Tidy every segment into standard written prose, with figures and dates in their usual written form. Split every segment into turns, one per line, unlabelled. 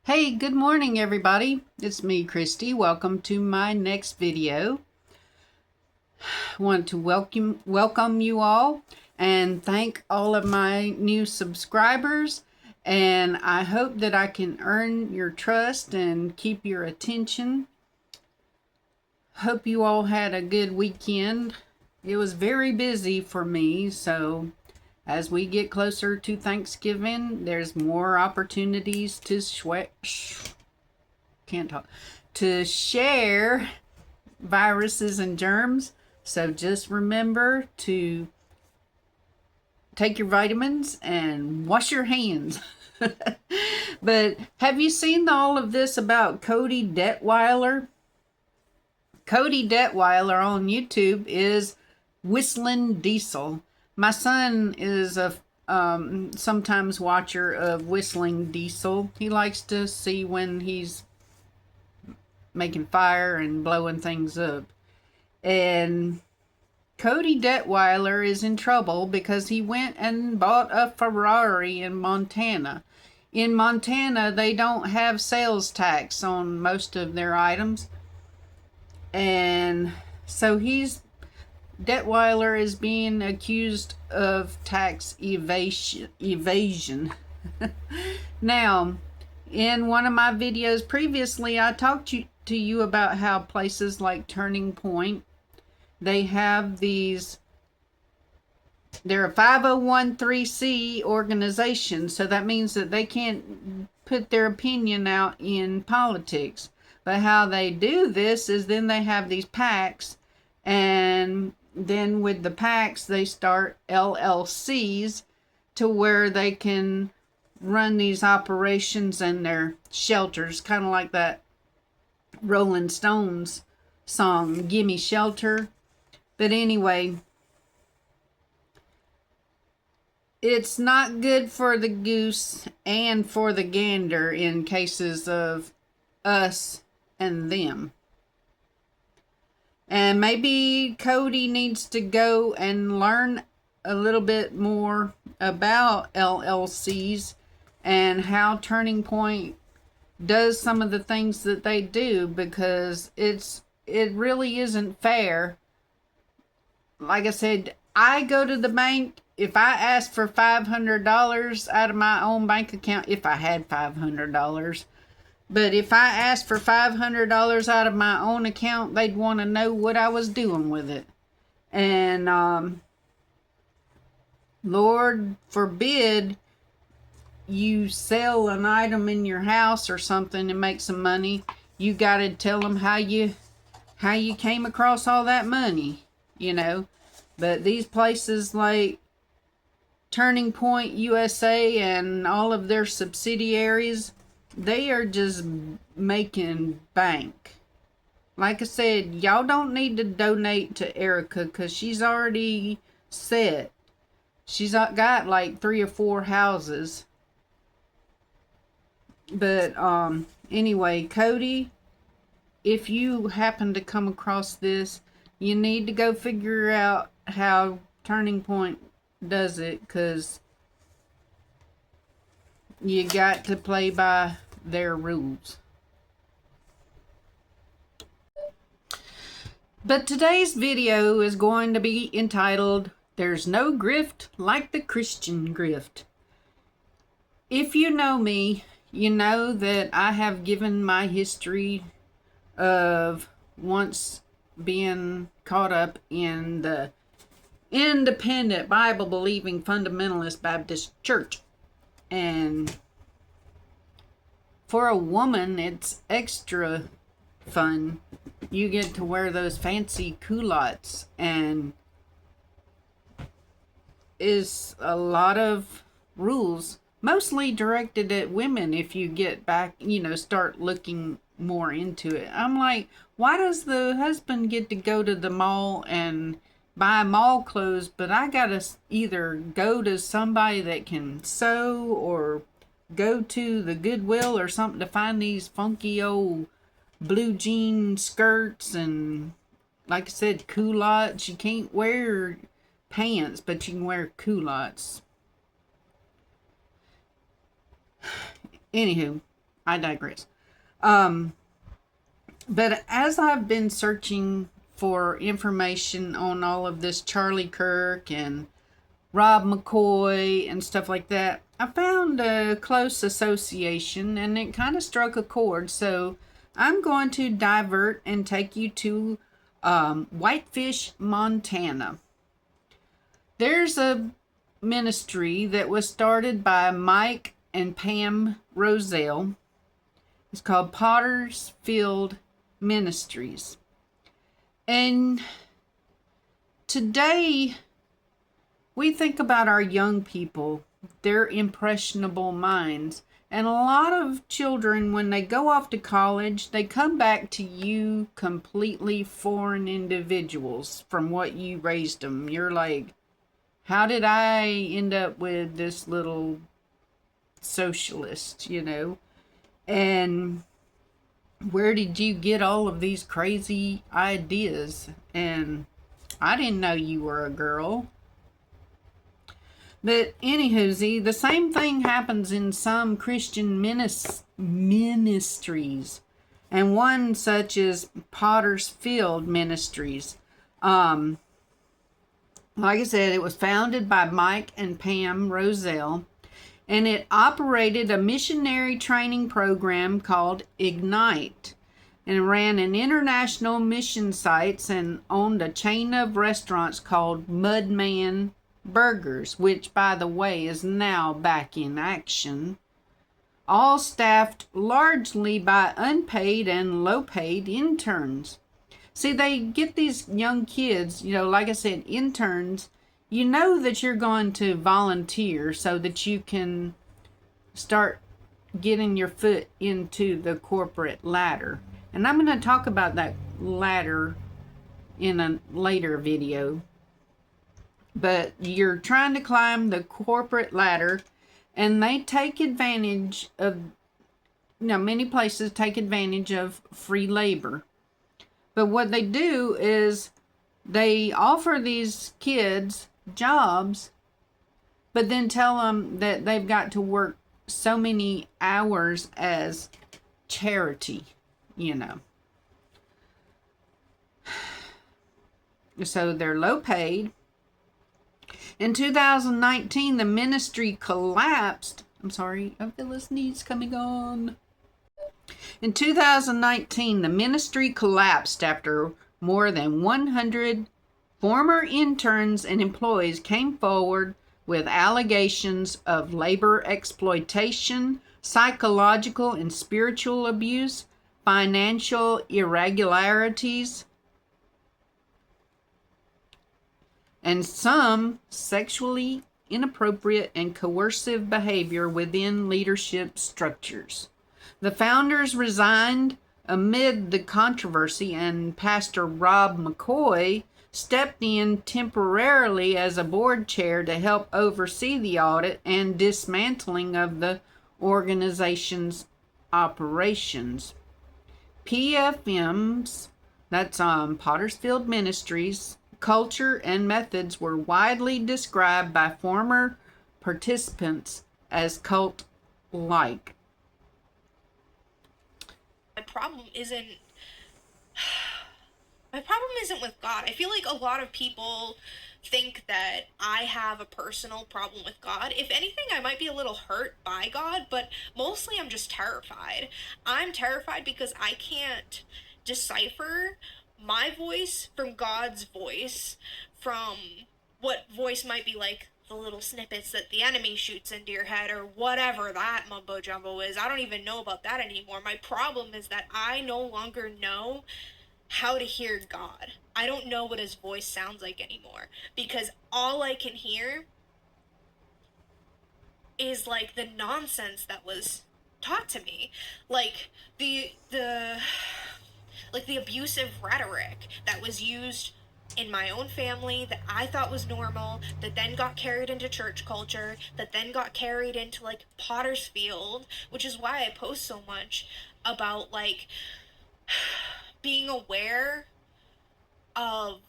Hey, good morning, everybody. It's me, Christy. Welcome to my next video. I want to welcome you all and thank all of my new subscribers. And I hope that I can earn your trust and keep your attention. Hope you all had a good weekend. It was very busy for me, so as we get closer to Thanksgiving, there's more opportunities to share viruses and germs. So just remember to take your vitamins and wash your hands. But have you seen all of this about Cody Detweiler? Cody Detweiler on YouTube is Whistling Diesel. My son is a sometimes watcher of Whistling Diesel. He likes to see when he's making fire and blowing things up. And Cody Detweiler is in trouble because he went and bought a Ferrari in Montana. In Montana, they don't have sales tax on most of their items. And so Detweiler is being accused of tax evasion. Now, in one of my videos previously, I talked to you about how places like Turning Point, they have they're a 501(c) organization, so that means that they can't put their opinion out in politics. But how they do this is then they have these PACs, and then with the PACs, they start LLCs to where they can run these operations and their shelters, kind of like that Rolling Stones song, Gimme Shelter. But anyway, it's not good for the goose and for the gander in cases of us and them. And maybe Cody needs to go and learn a little bit more about LLCs and how Turning Point does some of the things that they do, because it really isn't fair. Like I said, I go to the bank. If I ask for $500 out of my own bank account, if I had $500, but if I asked for $500 out of my own account, they'd want to know what I was doing with it. And Lord forbid you sell an item in your house or something and make some money. You got to tell them how you came across all that money, you know. But these places like Turning Point USA and all of their subsidiaries, they are just making bank. Like I said, y'all don't need to donate to Erica because she's already set. She's got like 3 or 4 houses. But anyway, Cody, if you happen to come across this, you need to go figure out how Turning Point does it, because you got to play by their rules. But today's video is going to be entitled, There's No Grift Like the Christian Grift. If you know me, you know that I have given my history of once being caught up in the independent Bible-believing fundamentalist Baptist church. And for a woman, it's extra fun. You get to wear those fancy culottes, and is a lot of rules, mostly directed at women. If you get back, start looking more into it, I'm like, why does the husband get to go to the mall and buy mall clothes, but I gotta either go to somebody that can sew or go to the Goodwill or something to find these funky old blue jean skirts and, like I said, culottes. You can't wear pants, but you can wear culottes. Anywho, I digress. Um, but as I've been searching for information on all of this Charlie Kirk and Rob McCoy and stuff like that, I found a close association and it kind of struck a chord. So I'm going to divert and take you to Whitefish, Montana. There's a ministry that was started by Mike and Pam Roselle. It's called Potter's Field Ministries. And today we think about our young people, their impressionable minds. And a lot of children, when they go off to college, they come back to you completely foreign individuals from what you raised them. You're like, how did I end up with this little socialist, And where did you get all of these crazy ideas? And I didn't know you were a girl. But anywho, the same thing happens in some Christian ministries, and one such as Potter's Field Ministries. Like I said, it was founded by Mike and Pam Roselle, and it operated a missionary training program called Ignite, and ran an international mission sites and owned a chain of restaurants called Mudman Burgers, which, by the way, is now back in action, all staffed largely by unpaid and low-paid interns. See, they get these young kids, like I said, interns. You know that you're going to volunteer so that you can start getting your foot into the corporate ladder. And I'm going to talk about that ladder in a later video. But you're trying to climb the corporate ladder, and they take advantage of, many places take advantage of free labor. But what they do is they offer these kids jobs, but then tell them that they've got to work so many hours as charity, So they're low paid. In 2019, the ministry collapsed. I'm sorry, I feel a sneeze coming on. In 2019, the ministry collapsed after more than 100 former interns and employees came forward with allegations of labor exploitation, psychological and spiritual abuse, financial irregularities, and some sexually inappropriate and coercive behavior within leadership structures. The founders resigned amid the controversy, and Pastor Rob McCoy stepped in temporarily as a board chair to help oversee the audit and dismantling of the organization's operations. PFM's, that's Potter's Field Ministries, culture and methods were widely described by former participants as cult-like.
My problem isn't with God. I feel like a lot of people think that I have a personal problem with God. If anything, I might be a little hurt by God, but mostly I'm just terrified. I'm terrified because I can't decipher my voice from God's voice, from what voice might be like the little snippets that the enemy shoots into your head or whatever that mumbo jumbo is. I don't even know about that anymore. My problem is that I no longer know how to hear God. I don't know what his voice sounds like anymore because all I can hear is like the nonsense that was taught to me, like the like the abusive rhetoric that was used in my own family that I thought was normal, that then got carried into church culture, that then got carried into like Potter's Field, which is why I post so much about like being aware of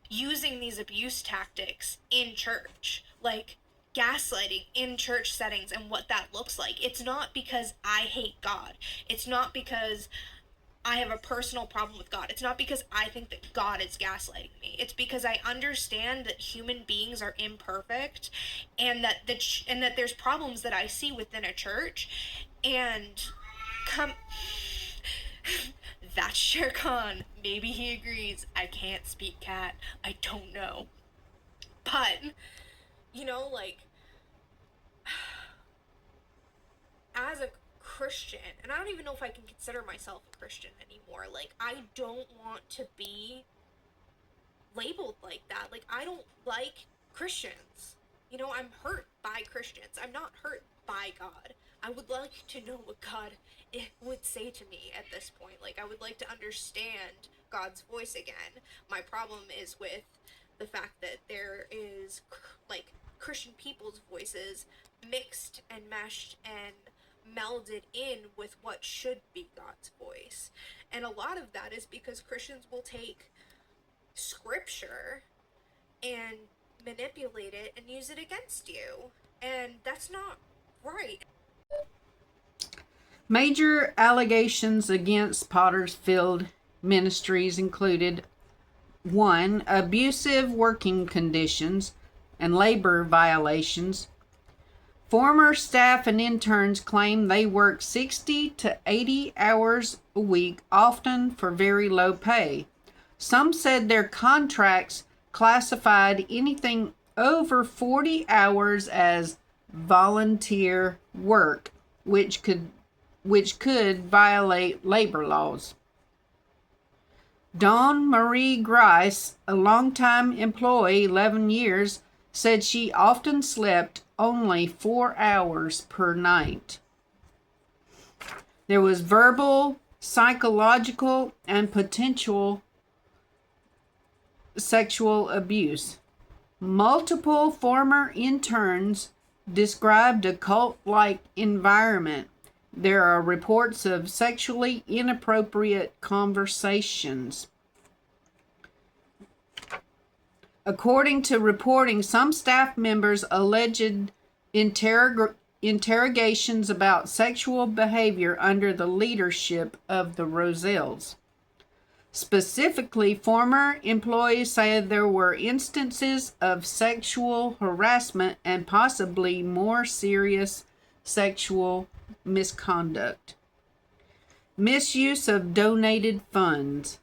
using these abuse tactics in church. Like, gaslighting in church settings and what that looks like. It's not because I hate God. It's not because I have a personal problem with God. It's not because I think that God is gaslighting me. It's because I understand that human beings are imperfect, and that there's problems that I see within a church, and come that's Shere Khan. Maybe he agrees. I can't speak cat. I don't know. But like, as a Christian, and I don't even know if I can consider myself a Christian anymore. Like, I don't want to be labeled like that. Like, I don't like Christians. I'm hurt by Christians. I'm not hurt by God. I would like to know what God would say to me at this point. Like, I would like to understand God's voice again. My problem is with the fact that there is, like, Christian people's voices mixed and meshed and melded in with what should be God's voice. And a lot of that is because Christians will take scripture and manipulate it and use it against you. And that's not right.
Major allegations against Pottersfield Ministries included: 1. Abusive working conditions and labor violations. Former staff and interns claim they work 60 to 80 hours a week, often for very low pay. Some said their contracts classified anything over 40 hours as volunteer work, which could violate labor laws. Dawn Marie Grice, a longtime employee, 11 years, said she often slept only 4 hours per night. There was verbal, psychological, and potential sexual abuse. Multiple former interns described a cult-like environment. There are reports of sexually inappropriate conversations. According to reporting, some staff members alleged interrogations about sexual behavior under the leadership of the Roselles. Specifically, former employees said there were instances of sexual harassment and possibly more serious sexual misconduct. Misuse of donated funds.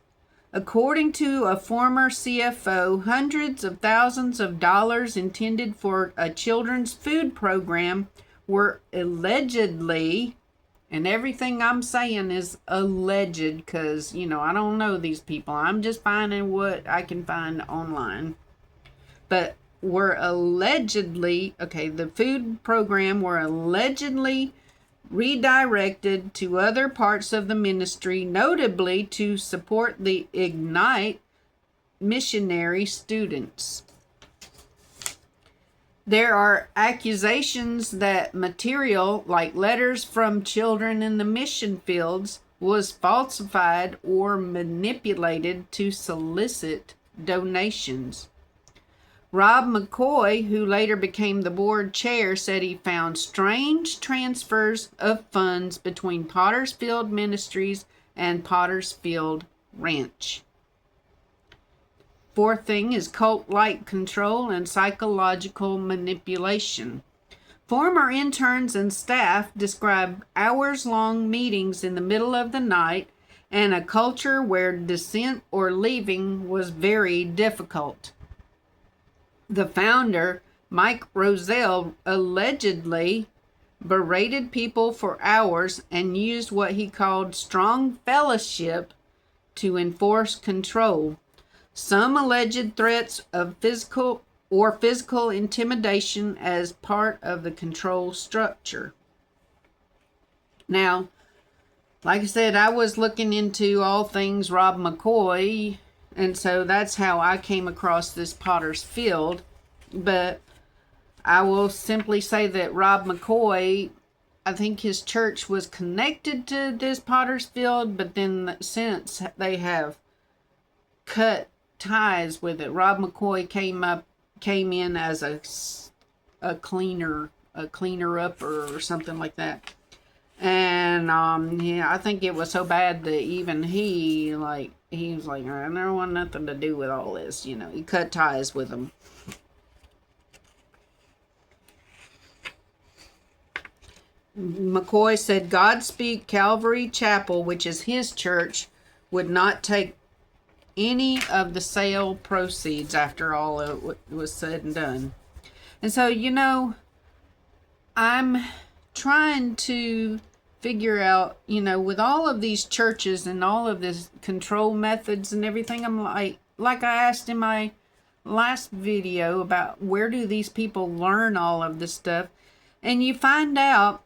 According to a former CFO, hundreds of thousands of dollars intended for a children's food program were allegedly, and everything I'm saying is alleged because, I don't know these people. I'm just finding what I can find online. But the food program were allegedly redirected to other parts of the ministry, notably to support the Ignite missionary students. There are accusations that material, like letters from children in the mission fields, was falsified or manipulated to solicit donations. Rob McCoy, who later became the board chair, said he found strange transfers of funds between Pottersfield Ministries and Pottersfield Ranch. Fourth thing is cult-like control and psychological manipulation. Former interns and staff describe hours-long meetings in the middle of the night and a culture where dissent or leaving was very difficult. The founder, Mike Roselle, allegedly berated people for hours and used what he called strong fellowship to enforce control. Some alleged threats of physical intimidation as part of the control structure. Now, like I said, I was looking into all things Rob McCoy, and so that's how I came across this Pottersfield. But I will simply say that Rob McCoy, I think his church was connected to this Pottersfield, but then since they have cut ties with it. Rob McCoy came in as a cleaner upper or something like that. And yeah, I think it was so bad that even he was like, I don't want nothing to do with all this. You know, he cut ties with them. McCoy said Godspeak Calvary Chapel, which is his church, would not take any of the sale proceeds after all it was said and done. And so, you know, I'm trying to figure out, you know, with all of these churches and all of this control methods and everything, I'm like I asked in my last video about where do these people learn all of this stuff. And you find out,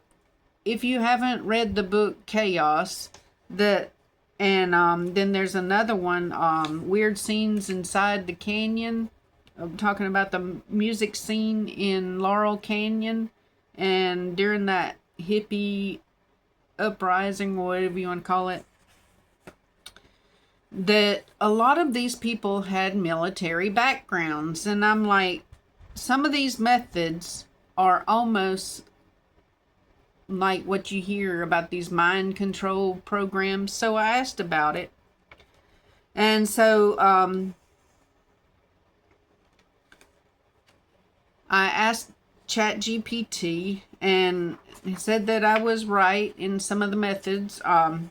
if you haven't read the book Chaos, that, and then there's another one, Weird Scenes Inside the Canyon. I'm talking about the music scene in Laurel Canyon, and during that hippie uprising, whatever you want to call it, that a lot of these people had military backgrounds. And I'm like, some of these methods are almost like what you hear about these mind control programs. So I asked about it. And so I asked ChatGPT, and it said that I was right in some of the methods.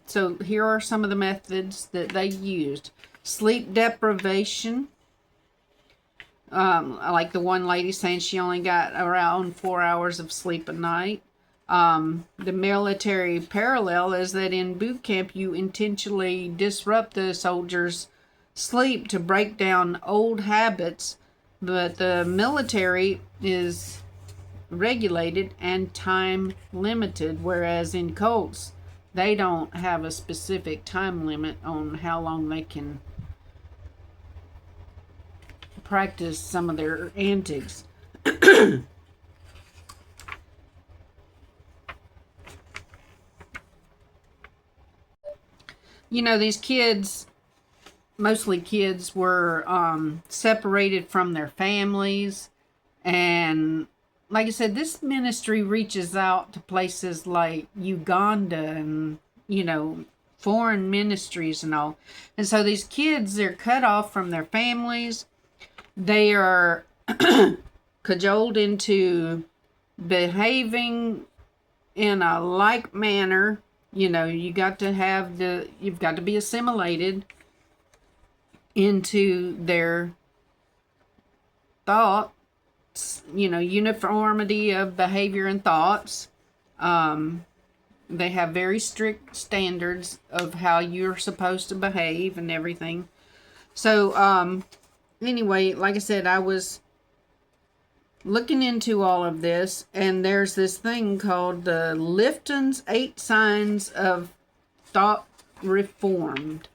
So here are some of the methods that they used. Sleep deprivation. Like the one lady saying she only got around 4 hours of sleep a night. The military parallel is that in boot camp you intentionally disrupt the soldiers' sleep to break down old habits, but the military is regulated and time limited, whereas in cults they don't have a specific time limit on how long they can practice some of their antics. You know, these kids, mostly kids, were separated from their families. And like I said, this ministry reaches out to places like Uganda and, you know, foreign ministries and all. And so these kids, they're cut off from their families. They are cajoled into behaving in a like manner. You know, you've got to be assimilated into their thoughts, you know, uniformity of behavior and thoughts. They have very strict standards of how you're supposed to behave and everything. So, anyway, like I said, I was looking into all of this, and there's this thing called the Lifton's 8 Signs of Thought Reformed.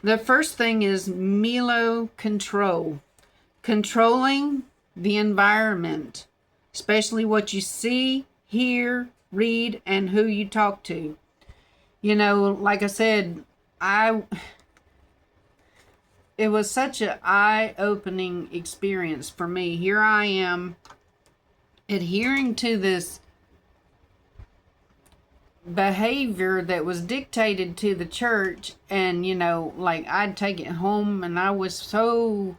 The first thing is Melo control. Controlling the environment, especially what you see, hear, read, and who you talk to. You know, like I said, it was such an eye-opening experience for me. Here I am adhering to this behavior that was dictated to the church, and, you know, like I'd take it home and I was so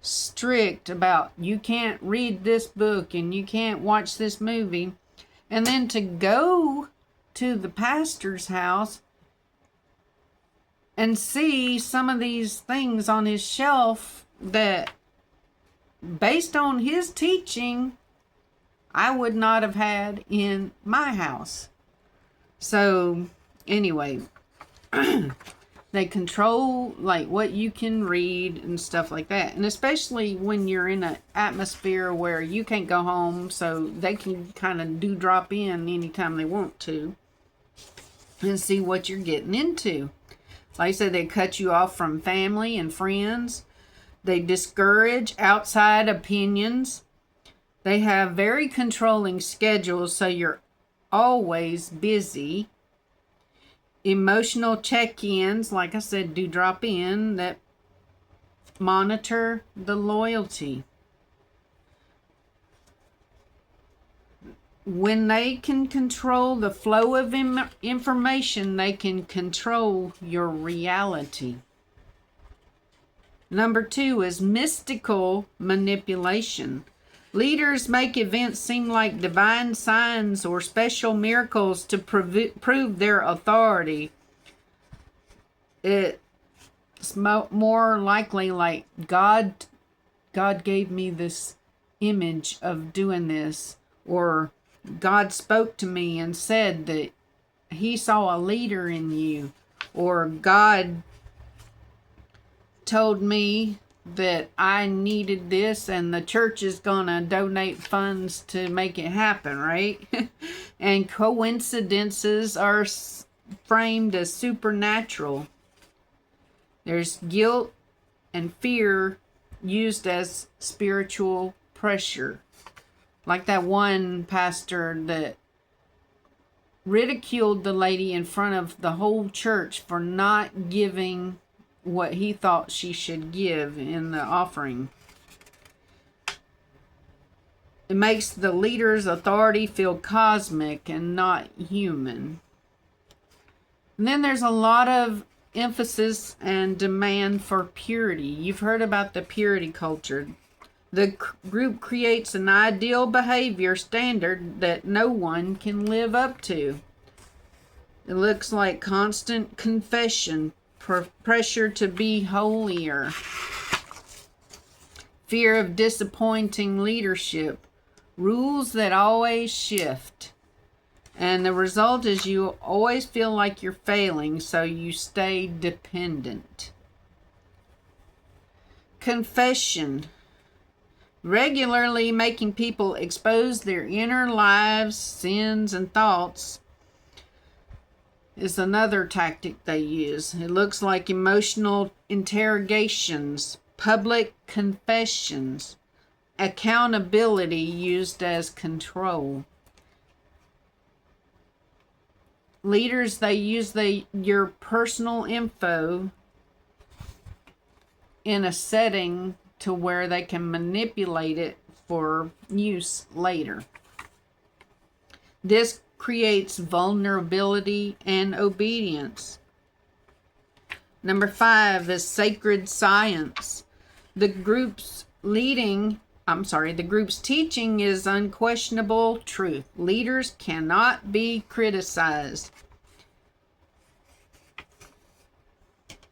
strict about, you can't read this book and you can't watch this movie. And then to go to the pastor's house and see some of these things on his shelf that, based on his teaching, I would not have had in my house. So, anyway, they control, like, what you can read and stuff like that. And especially when you're in an atmosphere where you can't go home, so they can kind of drop in anytime they want to and see what you're getting into. Like I said, they cut you off from family and friends. They discourage outside opinions. They have very controlling schedules, so you're always busy. Emotional check-ins, like I said, do drop in, that monitor the loyalty. when they can control the flow of information, they can control your reality. Number 2 is mystical manipulation. Leaders make events seem like divine signs or special miracles to prove their authority. It's more likely like God gave me this image of doing this, or God spoke to me and said that he saw a leader in you, or God told me that I needed this and the church is going to donate funds to make it happen, right? And coincidences are framed as supernatural. There's guilt and fear used as spiritual pressure. Like that one pastor that ridiculed the lady in front of the whole church for not giving what he thought she should give in the offering. It makes the leader's authority feel cosmic and not human. And then there's a lot of emphasis and demand for purity. You've heard about the purity culture. The group creates an ideal behavior standard that no one can live up to. It looks like constant confession, pressure to be holier, fear of disappointing leadership, rules that always shift. And the result is you always feel like you're failing, so you stay dependent. Confession. Regularly making people expose their inner lives, sins, and thoughts is another tactic they use. It looks like emotional interrogations, public confessions, accountability used as control. Leaders, they use your personal info in a setting to where they can manipulate it for use later. This creates vulnerability and obedience. Number 5 is sacred science. The group's teaching is unquestionable truth. Leaders cannot be criticized.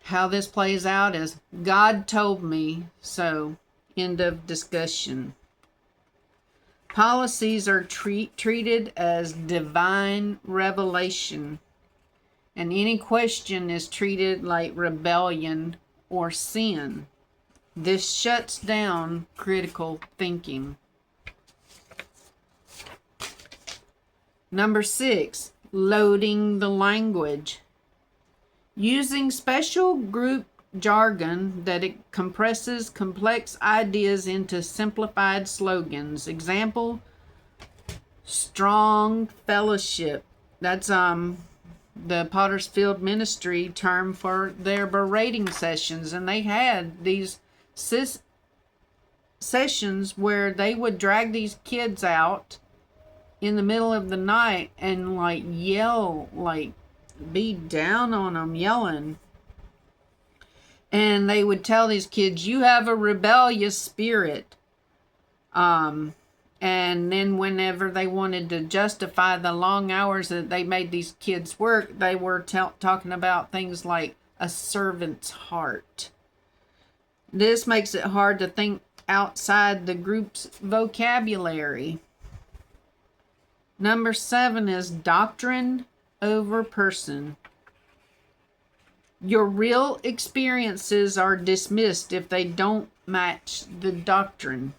How this plays out is God told me so. End of discussion. Policies are treated as divine revelation, and any question is treated like rebellion or sin. This shuts down critical thinking. Number 6, loading the language. Using special group jargon that it compresses complex ideas into simplified slogans. Example, strong fellowship. That's the Pottersfield ministry term for their berating sessions, and they had these sessions where they would drag these kids out in the middle of the night and like yell, like be down on them, yelling. And they would tell these kids, you have a rebellious spirit. And then whenever they wanted to justify the long hours that they made these kids work, they were talking about things like a servant's heart. This makes it hard to think outside the group's vocabulary. Number 7 is doctrine over person. Your real experiences are dismissed if they don't match the doctrine.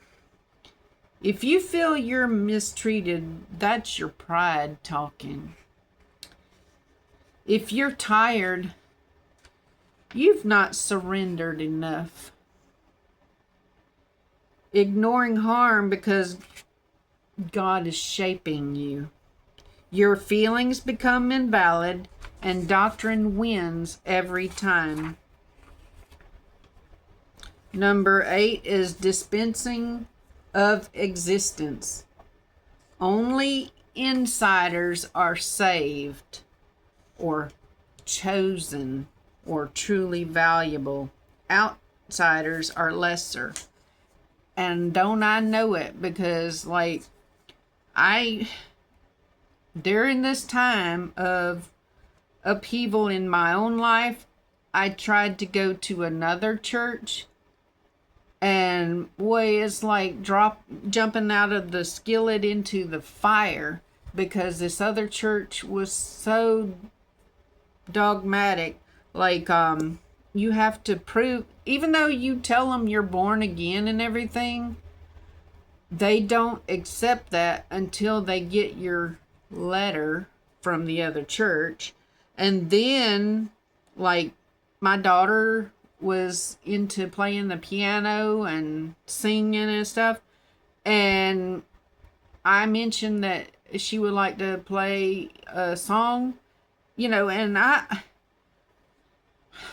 If you feel you're mistreated, that's your pride talking. If you're tired, you've not surrendered enough. Ignoring harm because God is shaping you. Your feelings become invalid, and doctrine wins every time. Number 8 is dispensing of existence. Only insiders are saved or chosen or truly valuable. Outsiders are lesser. And don't I know it, because like during this time of upheaval in my own life, I tried to go to another church, and boy, it's like jumping out of the skillet into the fire, because this other church was so dogmatic. Like, you have to prove, even though you tell them you're born again and everything, they don't accept that until they get your letter from the other church. And then, like, my daughter was into playing the piano and singing and stuff, and I mentioned that she would like to play a song, and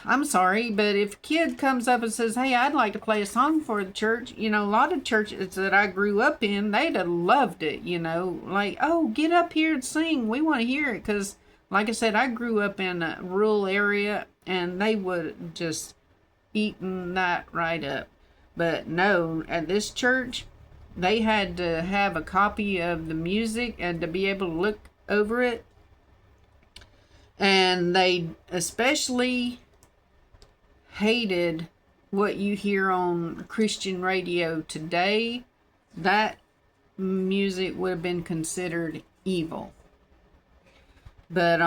I'm sorry, but if a kid comes up and says, hey, I'd like to play a song for the church, a lot of churches that I grew up in, they'd have loved it, like, oh, get up here and sing. We want to hear it. Because, like I said, I grew up in a rural area, and they would just eaten that right up. But no, at this church, they had to have a copy of the music and to be able to look over it. And they especially hated what you hear on Christian radio today. That music would have been considered evil. But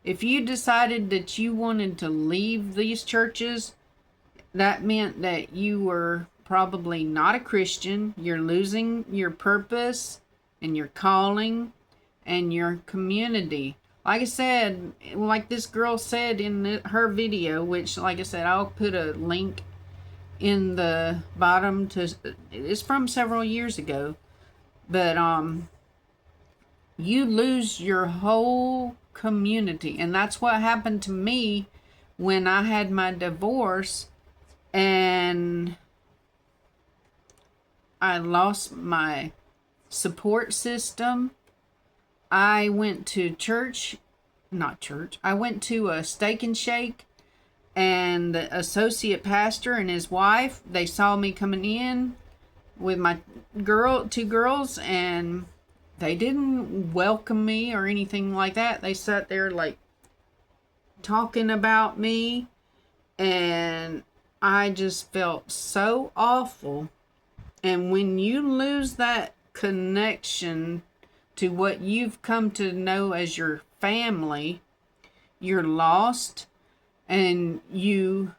if you decided that you wanted to leave these churches, that meant that you were probably not a Christian. You're losing your purpose and your calling and your community. Like I said, like this girl said in her video, which, like I said, I'll put a link in the bottom it's from several years ago. But you lose your whole community. And that's what happened to me when I had my divorce, and I lost my support system. I went to I went to a Steak and Shake, and the associate pastor and his wife, they saw me coming in with my two girls, and they didn't welcome me or anything like that. They sat there like talking about me, and I just felt so awful. And when you lose that connection to what you've come to know as your family, you're lost, and you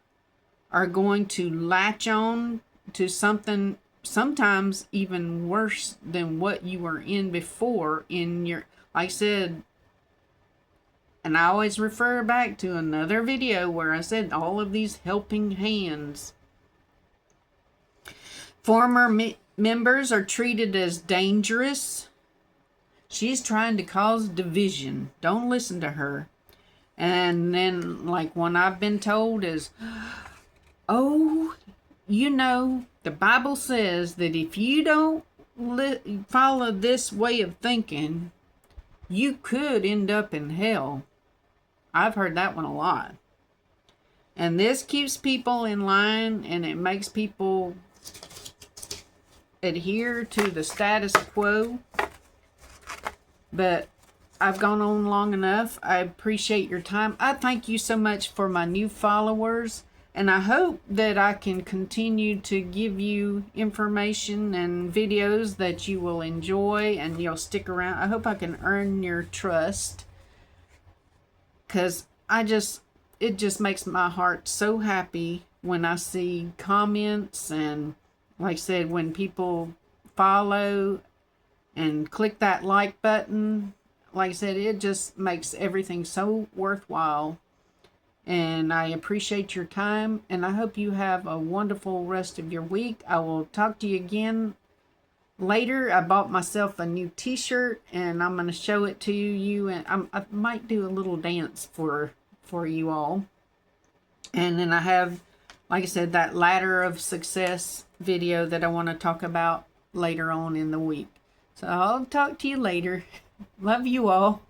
are going to latch on to something sometimes even worse than what you were in before in your, like I said, and I always refer back to another video where I said all of these helping hands. Former members are treated as dangerous. She's trying to cause division. Don't listen to her. And then, like, one I've been told is, oh, the Bible says that if you don't follow this way of thinking, you could end up in hell. I've heard that one a lot. And this keeps people in line, and it makes people adhere to the status quo. But I've gone on long enough. I appreciate your time. I thank you so much for my new followers, and I hope that I can continue to give you information and videos that you will enjoy and you'll stick around. I hope I can earn your trust, because it just makes my heart so happy when I see comments, and like I said, when people follow and click that like button. Like I said, it just makes everything so worthwhile. And I appreciate your time, and I hope you have a wonderful rest of your week. I will talk to you again later. I bought myself a new t-shirt, and I'm going to show it to you, and I might do a little dance for you all. And then I have, like I said, that ladder of success video that I want to talk about later on in the week. So I'll talk to you later. Love you all.